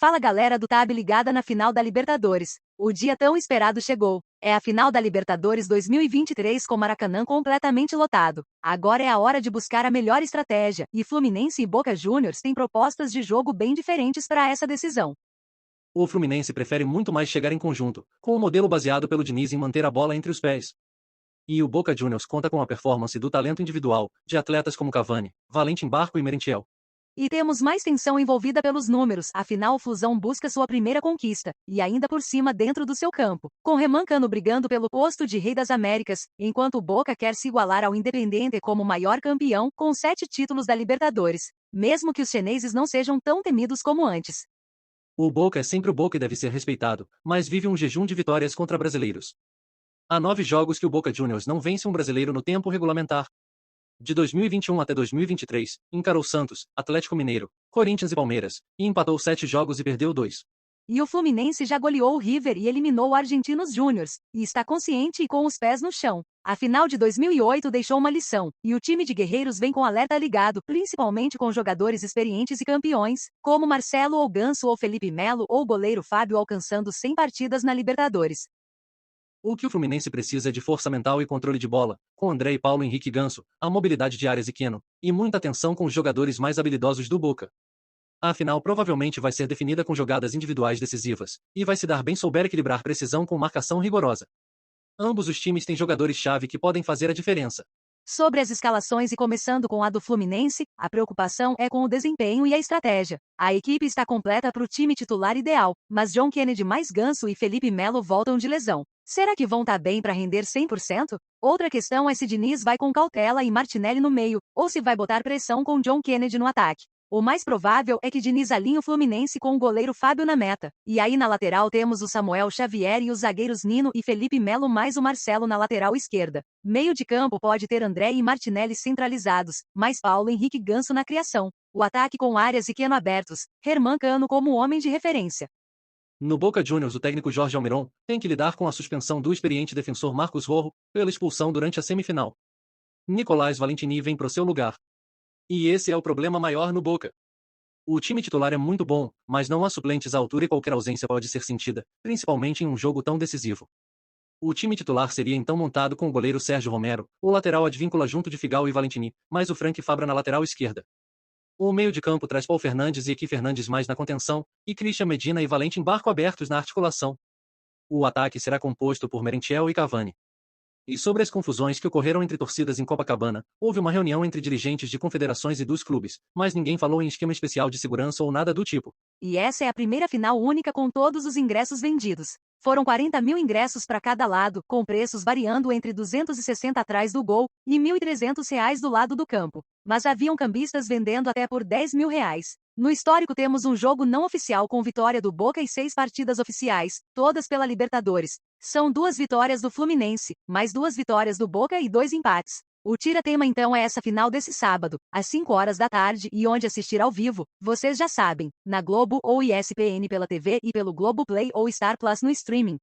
Fala galera do Tab ligada na final da Libertadores. O dia tão esperado chegou. É a final da Libertadores 2023 com Maracanã completamente lotado. Agora é a hora de buscar a melhor estratégia, e Fluminense e Boca Juniors têm propostas de jogo bem diferentes para essa decisão. O Fluminense prefere muito mais chegar em conjunto, com o modelo baseado pelo Diniz em manter a bola entre os pés. E o Boca Juniors conta com a performance do talento individual, de atletas como Cavani, Valentim Barco e Merentiel. E temos mais tensão envolvida pelos números, afinal o Flusão busca sua primeira conquista, e ainda por cima dentro do seu campo, com Remancano brigando pelo posto de Rei das Américas, enquanto o Boca quer se igualar ao Independiente como maior campeão, com 7 títulos da Libertadores, mesmo que os chineses não sejam tão temidos como antes. O Boca é sempre o Boca e deve ser respeitado, mas vive um jejum de vitórias contra brasileiros. Há 9 jogos que o Boca Juniors não vence um brasileiro no tempo regulamentar. De 2021 até 2023, encarou Santos, Atlético Mineiro, Corinthians e Palmeiras, e empatou 7 jogos e perdeu 2. E o Fluminense já goleou o River e eliminou o Argentinos Júniors, e está consciente e com os pés no chão. A final de 2008 deixou uma lição, e o time de guerreiros vem com alerta ligado, principalmente com jogadores experientes e campeões, como Marcelo ou Ganso ou Felipe Melo ou o goleiro Fábio alcançando 100 partidas na Libertadores. O que o Fluminense precisa é de força mental e controle de bola, com André e Paulo Henrique Ganso, a mobilidade de áreas e Keno, e muita atenção com os jogadores mais habilidosos do Boca. A final provavelmente vai ser definida com jogadas individuais decisivas, e vai se dar bem souber equilibrar precisão com marcação rigorosa. Ambos os times têm jogadores-chave que podem fazer a diferença. Sobre as escalações e começando com a do Fluminense, a preocupação é com o desempenho e a estratégia. A equipe está completa para o time titular ideal, mas John Kennedy mais Ganso e Felipe Melo voltam de lesão. Será que vão estar bem para render 100%? Outra questão é se Diniz vai com cautela e Martinelli no meio, ou se vai botar pressão com John Kennedy no ataque. O mais provável é que Diniz alinhe o Fluminense com o goleiro Fábio na meta. E aí na lateral temos o Samuel Xavier e os zagueiros Nino e Felipe Melo mais o Marcelo na lateral esquerda. Meio de campo pode ter André e Martinelli centralizados, mais Paulo Henrique Ganso na criação. O ataque com Arias e Keno abertos, Remancano como homem de referência. No Boca Juniors, o técnico Jorge Almiron tem que lidar com a suspensão do experiente defensor Marcos Rojo pela expulsão durante a semifinal. Nicolás Valentini vem pro seu lugar. E esse é o problema maior no Boca. O time titular é muito bom, mas não há suplentes à altura e qualquer ausência pode ser sentida, principalmente em um jogo tão decisivo. O time titular seria então montado com o goleiro Sérgio Romero, o lateral Advíncula junto de Figal e Valentini, mais o Frank Fabra na lateral esquerda. O meio de campo traz Paul Fernandes e Equi Fernandes mais na contenção, e Christian Medina e Valentim Barco abertos na articulação. O ataque será composto por Merentiel e Cavani. E sobre as confusões que ocorreram entre torcidas em Copacabana, houve uma reunião entre dirigentes de confederações e dos clubes, mas ninguém falou em esquema especial de segurança ou nada do tipo. E essa é a primeira final única com todos os ingressos vendidos. Foram 40 mil ingressos para cada lado, com preços variando entre 260 atrás do gol e R$ 1.300 do lado do campo. Mas haviam cambistas vendendo até por R$ 10 mil. No histórico temos um jogo não oficial com vitória do Boca e 6 partidas oficiais, todas pela Libertadores. São 2 vitórias do Fluminense, mais 2 vitórias do Boca e 2 empates. O tira-tema então é essa final desse sábado, às 5 horas da tarde e onde assistir ao vivo, vocês já sabem, na Globo ou ESPN pela TV e pelo Globoplay ou Star Plus no streaming.